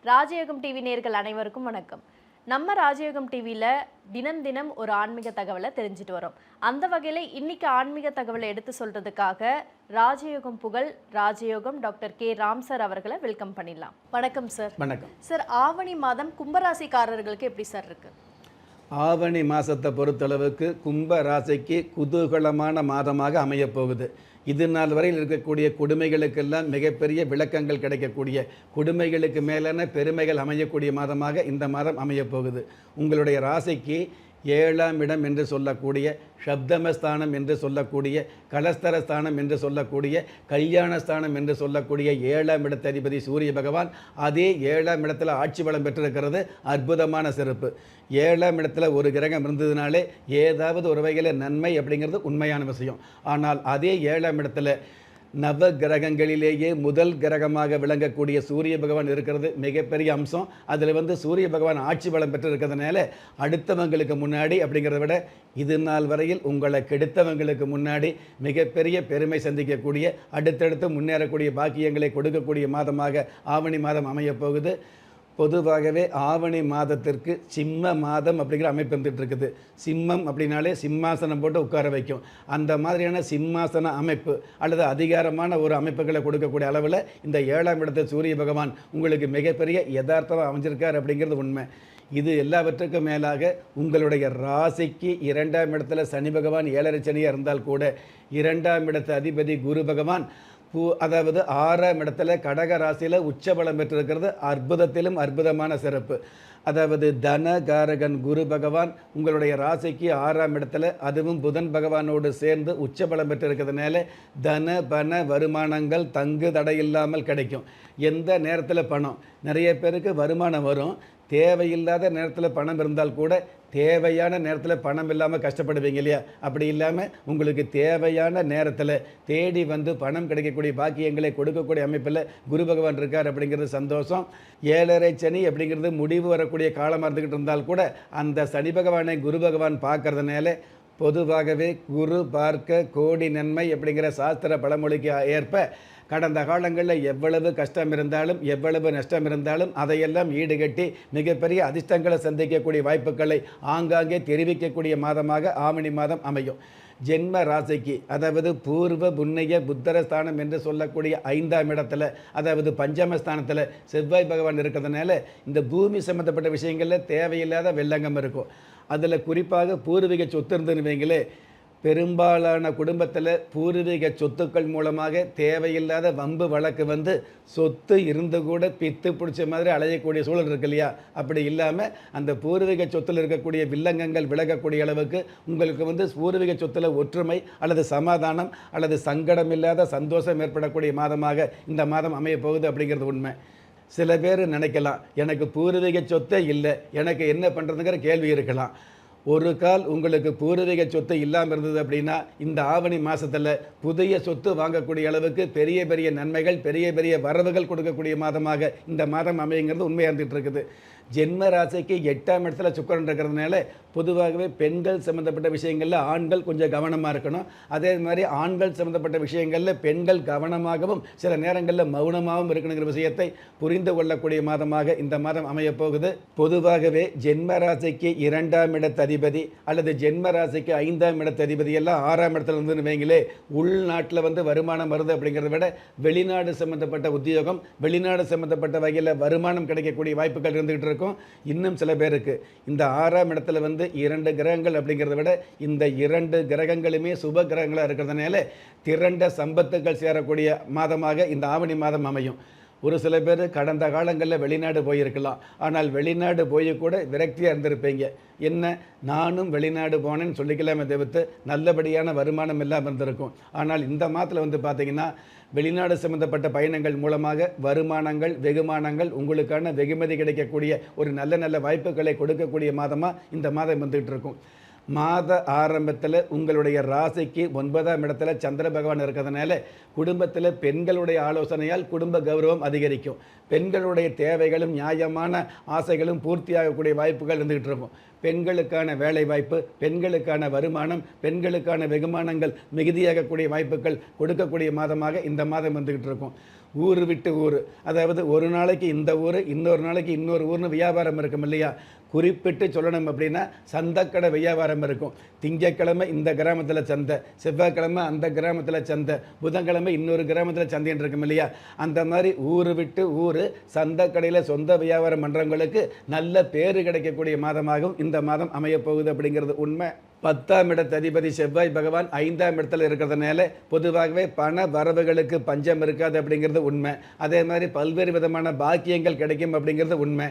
ராஜயோகம் டிவி நேயர்கள் அனைவருக்கும் வணக்கம். நம்ம ராஜயோகம் டிவியில் தினம் தினம் ஒரு ஆன்மீக தகவலை தெரிஞ்சுட்டு வரோம். அந்த வகையில் இன்னைக்கு ஆன்மீக தகவலை எடுத்து சொல்றதுக்காக ராஜயோகம் புகழ் ராஜயோகம் டாக்டர் கே ராம் சார் அவர்களை வெல்கம் பண்ணிடலாம். வணக்கம் சார். வணக்கம் சார். ஆவணி மாதம் கும்பராசிக்காரர்களுக்கு எப்படி சார் இருக்கு? ஆவணி மாதத்தை பொறுத்தளவுக்கு கும்ப ராசிக்கு குதூகலமான மாதமாக அமையப்போகுது. இது நாள் வரையில் இருக்கக்கூடிய கொடுமைகளுக்கெல்லாம் மிகப்பெரிய விளக்கங்கள் கிடைக்கக்கூடிய, கொடுமைகளுக்கு மேலான பெருமைகள் அமையக்கூடிய மாதமாக இந்த மாதம் அமையப்போகுது. உங்களுடைய ராசிக்கு 7ஆம் இடம் என்று சொல்லக்கூடிய, சப்தமஸ்தானம் என்று சொல்லக்கூடிய, கலஸ்தரஸ்தானம் என்று சொல்லக்கூடிய, கல்யாணஸ்தானம் என்று சொல்லக்கூடிய 7ஆம் இடத்த அதிபதி சூரிய பகவான் அதே 7ஆம் இடத்துல ஆட்சி பலம் பெற்றிருக்கிறது. அற்புதமான சிறப்பு. 7ஆம் இடத்துல ஒரு கிரகம் இருந்ததுனாலே ஏதாவது ஒரு வகையில் நன்மை அப்படிங்கிறது உண்மையான விஷயம். ஆனால் அதே 7ஆம் இடத்துல நவ கிரகங்களிலேயே முதல் கிரகமாக விளங்கக்கூடிய சூரிய பகவான் இருக்கிறது மிகப்பெரிய அம்சம். அதில் சூரிய பகவான் ஆட்சி பலம் பெற்றிருக்கிறதுனால அடுத்தவங்களுக்கு முன்னாடி அப்படிங்கிறத விட இது நாள் வரையில் உங்களை கெடுத்தவங்களுக்கு முன்னாடி மிகப்பெரிய பெருமை சந்திக்கக்கூடிய, அடுத்தடுத்து முன்னேறக்கூடிய பாக்கியங்களை கொடுக்கக்கூடிய மாதமாக ஆவணி மாதம் அமையப்போகுது. பொதுவாகவே ஆவணி மாதத்திற்கு சிம்ம மாதம் அப்படிங்கிற அமைப்பு இருந்துகிட்டு இருக்குது. சிம்மம் அப்படின்னாலே சிம்மாசனம் போட்டு உட்கார வைக்கும். அந்த மாதிரியான சிம்மாசன அமைப்பு அல்லது அதிகாரமான ஒரு அமைப்புகளை கொடுக்கக்கூடிய அளவில் இந்த 7ஆம் இடத்தில் சூரிய பகவான் உங்களுக்கு மிகப்பெரிய யதார்த்தமாக அமைஞ்சிருக்கார் அப்படிங்கிறது உண்மை. இது எல்லாவற்றுக்கும் மேலாக உங்களுடைய ராசிக்கு 2ஆம் இடத்துல சனி பகவான் 7.5 சனியாக இருந்தால் கூட 2ஆம் இடத்து அதிபதி குரு பகவான் அதாவது 6ஆம் இடத்துல கடக ராசியில் உச்சபலம் பெற்றிருக்கிறது. அற்புதத்திலும் அற்புதமான சிறப்பு. அதாவது தனகாரகன் குரு பகவான் உங்களுடைய ராசிக்கு 6ஆம் இடத்துல, அதுவும் புதன் பகவானோடு சேர்ந்து உச்சபலம் பெற்றிருக்கிறதுனால தன பண வருமானங்கள் தங்கு தடையில்லாமல் கிடைக்கும். எந்த நேரத்தில் பணம், நிறைய பேருக்கு வருமானம் வரும், தேவையில்லாத நேரத்தில் பணம் இருந்தால் கூட தேவையான நேரத்தில் பணம் இல்லாமல் கஷ்டப்படுவீங்க இல்லையா? அப்படி இல்லாமல் உங்களுக்கு தேவையான நேரத்தில் தேடி பணம் கிடைக்கக்கூடிய பாக்கியங்களை கொடுக்கக்கூடிய அமைப்பில் குரு பகவான் இருக்கார் அப்படிங்கிறது சந்தோஷம். 7.5 சனி அப்படிங்கிறது முடிவு வரக்கூடிய காலமாக இருந்துக்கிட்டு இருந்தால் கூட அந்த சனி பகவானை குரு பகவான் பார்க்கறதுனால பொதுவாகவே குரு பார்க்க கோடி நன்மை அப்படிங்கிற சாஸ்திர பழமொழிக்கு ஏற்ப கடந்த காலங்களில் எவ்வளவு கஷ்டம் இருந்தாலும் எவ்வளவு நஷ்டம் இருந்தாலும் அதையெல்லாம் ஈடுகட்டி மிகப்பெரிய அதிர்ஷ்டங்களை சந்திக்கக்கூடிய வாய்ப்புகளை ஆங்காங்கே தெரிவிக்கக்கூடிய மாதமாக ஆவணி மாதம் அமையும். ஜென்ம ராசிக்கு அதாவது பூர்வ புண்ணிய புத்தரஸ்தானம் என்று சொல்லக்கூடிய 5ஆம் இடத்துல, அதாவது பஞ்சமஸ்தானத்தில் செவ்வாய் பகவான் இருக்கிறதுனால இந்த பூமி சம்மந்தப்பட்ட விஷயங்களில் தேவையில்லாத வெள்ளங்கம் இருக்கும். அதில் குறிப்பாக பூர்வீக சொத்து இருந்துன்னு வைங்களே, பெரும்பாலான குடும்பத்தில் பூர்வீக சொத்துக்கள் மூலமாக தேவையில்லாத வம்பு வழக்கு சொத்து இருந்து கூட பித்து பிடிச்ச மாதிரி அலையக்கூடிய சூழல் இருக்கு இல்லையா? அப்படி இல்லாமல் அந்த பூர்வீக சொத்தில் இருக்கக்கூடிய வில்லங்கங்கள் விலகக்கூடிய அளவுக்கு உங்களுக்கு பூர்வீக சொத்தில் ஒற்றுமை அல்லது சமாதானம் அல்லது சங்கடம் இல்லாத சந்தோஷம் ஏற்படக்கூடிய மாதமாக இந்த மாதம் அமைய போகுது அப்படிங்கிறது உண்மை. சில பேர் நினைக்கலாம், எனக்கு பூர்வீக சொத்தே இல்லை, எனக்கு என்ன பண்ணுறதுங்கிற கேள்வி இருக்கலாம். ஒரு கால் உங்களுக்கு பூர்வீக சொத்து இல்லாமல் இருந்தது அப்படின்னா இந்த ஆவணி மாதத்தில் புதிய சொத்து வாங்கக்கூடிய அளவுக்கு பெரிய பெரிய நன்மைகள், பெரிய பெரிய வரவுகள் கொடுக்கக்கூடிய மாதமாக இந்த மாதம் அமையுங்கிறது உண்மையாக இருந்துகிட்டு இருக்குது. ஜென்ம ராசிக்கு 8ஆம் இடத்துல சுக்கிரன் இருக்கிறதுனால பொதுவாகவே பெண்கள் சம்மந்தப்பட்ட விஷயங்களில் ஆண்கள் கொஞ்சம் கவனமாக இருக்கணும். அதே மாதிரி ஆண்கள் சம்மந்தப்பட்ட விஷயங்களில் பெண்கள் கவனமாகவும் சில நேரங்களில் மௌனமாகவும் இருக்கணுங்கிற விஷயத்தை புரிந்து கொள்ளக்கூடிய மாதமாக இந்த மாதம் அமையப்போகுது. பொதுவாகவே ஜென்ம ராசிக்கு 2ஆம் இடத்து அதிபதி அல்லது ஜென்ம ராசிக்கு 5ஆம் இடத்து அதிபதி எல்லாம் 6ஆம் இடத்துல இருந்துன்னு வைங்களே, உள்நாட்டில் வருமானம் வருது அப்படிங்கிறத விட வெளிநாடு சம்மந்தப்பட்ட உத்தியோகம், வெளிநாடு சம்மந்தப்பட்ட வகையில் வருமானம் கிடைக்கக்கூடிய வாய்ப்புகள் இருந்துகிட்டு இருக்கும். இன்னும் சில பேருக்கு இந்த 6ஆம் இடத்துல 2 கிரகங்கள் அப்படிங்கிறத விட இந்த 2 கிரகங்களுமே சுப கிரகங்களாக இருக்கிறதுனால திரண்ட சம்பத்துக்கள் சேரக்கூடிய மாதமாக இந்த ஆவணி மாதம் அமையும். ஒரு சில பேர் கடந்த காலங்களில் வெளிநாடு போயிருக்கலாம், ஆனால் வெளிநாடு போய் கூட விரக்தியாக இருந்திருப்பீங்க. என்ன, நானும் வெளிநாடு போனேன்னு சொல்லிக்கலாமே தவிர்த்து நல்லபடியான வருமானம் இல்லாமல் இருந்திருக்கும். ஆனால் இந்த மாதத்தில் பார்த்தீங்கன்னா வெளிநாடு சம்பந்தப்பட்ட பயணங்கள் மூலமாக வருமானங்கள், வெகுமானங்கள், உங்களுக்கான வெகுமதி கிடைக்கக்கூடிய ஒரு நல்ல நல்ல வாய்ப்புகளை கொடுக்கக்கூடிய மாதமாக இந்த மாதம் வந்துகிட்டு இருக்கும். மாத ஆரம்பத்தில் உங்களுடைய ராசிக்கு 9ஆம் இடத்துல சந்திர பகவான் இருக்கிறதுனால குடும்பத்தில் பெண்களுடைய ஆலோசனையால் குடும்ப கௌரவம் அதிகரிக்கும். பெண்களுடைய தேவைகளும் நியாயமான ஆசைகளும் பூர்த்தியாகக்கூடிய வாய்ப்புகள் இருந்துகிட்டு இருக்கும். பெண்களுக்கான வேலை வாய்ப்பு, பெண்களுக்கான வருமானம், பெண்களுக்கான வெகுமானங்கள் மிகுதியாகக்கூடிய வாய்ப்புகள் கொடுக்கக்கூடிய மாதமாக இந்த மாதம் வந்துக்கிட்டு இருக்கும். ஊர் விட்டு ஊர், அதாவது ஒரு நாளைக்கு இந்த ஊர், இன்னொரு நாளைக்கு இன்னொரு ஊர்னு வியாபாரம் இருக்கும் இல்லையா? குறிப்பிட்டு சொல்லணும் அப்படின்னா சந்தைக்கடை வியாபாரம் இருக்கும். திங்கட்கிழமை இந்த கிராமத்தில் சந்தை, செவ்வாய்க்கிழமை அந்த கிராமத்தில் சந்தை, புதன்கிழமை இன்னொரு கிராமத்தில் சந்தைன்னு இருக்கும் இல்லையா? அந்த மாதிரி ஊர் விட்டு ஊர் சந்தைக்கடையில் சொந்த வியாபாரம் பண்ணுறவங்களுக்கு நல்ல பேர் கிடைக்கக்கூடிய மாதமாகவும் இந்த மாதம் அமையப்போகுது அப்படிங்கிறது உண்மை. 10ஆம் இடத்து அதிபதி செவ்வாய் பகவான் 5ஆம் இடத்துல இருக்கிறதுனால பொதுவாகவே பண வரவுகளுக்கு பஞ்சம் இருக்காது அப்படிங்கிறது உண்மை. அதே மாதிரி பல்வேறு விதமான பாக்கியங்கள் கிடைக்கும் அப்படிங்கிறது உண்மை.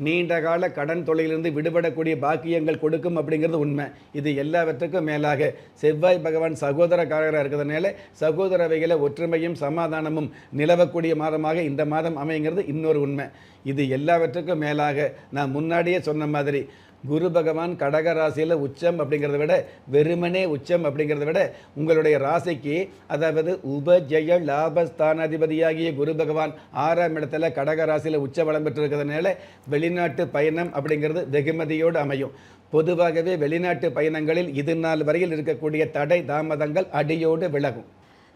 நீண்ட கால கடன் தொழிலிருந்து விடுபடக்கூடிய பாக்கியங்கள் கொடுக்கும் அப்படிங்கிறது உண்மை. இது எல்லாவற்றுக்கும் மேலாக செவ்வாய் பகவான் சகோதரக்காரராக இருக்கிறதுனால சகோதரவைகளை ஒற்றுமையும் சமாதானமும் நிலவக்கூடிய மாதமாக இந்த மாதம் அமைங்கிறது இன்னொரு உண்மை. இது எல்லாவற்றுக்கும் மேலாக நான் முன்னாடியே சொன்ன மாதிரி குரு பகவான் கடக ராசியில் உச்சம் அப்படிங்கிறத விட வெறுமனே உச்சம் அப்படிங்கிறத விட உங்களுடைய ராசிக்கு, அதாவது உபஜய லாபஸ்தானாதிபதியாகிய குரு பகவான் 6ஆம் இடத்துல கடக ராசியில் உச்ச பலம் பெற்றிருக்கிறதுனால வெளிநாட்டு பயணம் அப்படிங்கிறது வெகுமதியோடு அமையும். பொதுவாகவே வெளிநாட்டு பயணங்களில் இது நாள் வரையில் இருக்கக்கூடிய தடை தாமதங்கள் அடியோடு விலகும்.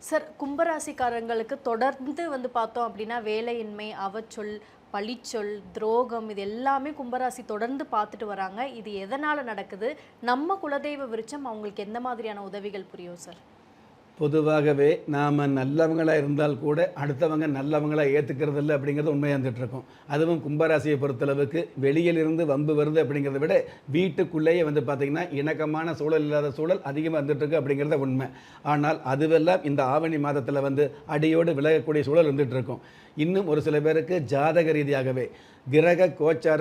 சார், கும்பராசிக்காரங்களுக்கு தொடர்ந்து பார்த்தோம் அப்படின்னா வேலையின்மை, அவச்சொல், பழிச்சொல், துரோகம், இது எல்லாமே கும்பராசி தொடர்ந்து பார்த்துட்டு வராங்க. இது எதனால் நடக்குது? நம்ம குலதெய்வ விருட்சம் அவங்களுக்கு எந்த மாதிரியான உதவிகள் புரியும் சார்? பொதுவாகவே நாம் நல்லவங்களாக இருந்தால் கூட அடுத்தவங்க நல்லவங்களாக ஏற்றுக்கிறது இல்லை அப்படிங்கிறது உண்மையாக இருந்துகிட்ருக்கோம். அதுவும் கும்பராசியை பொறுத்தளவுக்கு வெளியிலிருந்து வம்பு வருது அப்படிங்கிறத விட வீட்டுக்குள்ளேயே பார்த்திங்கன்னா இணக்கமான சூழல் இல்லாத சூழல் அதிகமாக இருந்துகிட்ருக்கு அப்படிங்கிறத உண்மை. ஆனால் அதுவெல்லாம் இந்த ஆவணி மாதத்தில் அடியோடு விலகக்கூடிய சூழல் இருந்துகிட்ருக்கும். இன்னும் ஒரு சில பேருக்கு ஜாதக ரீதியாகவே கிரக கோச்சார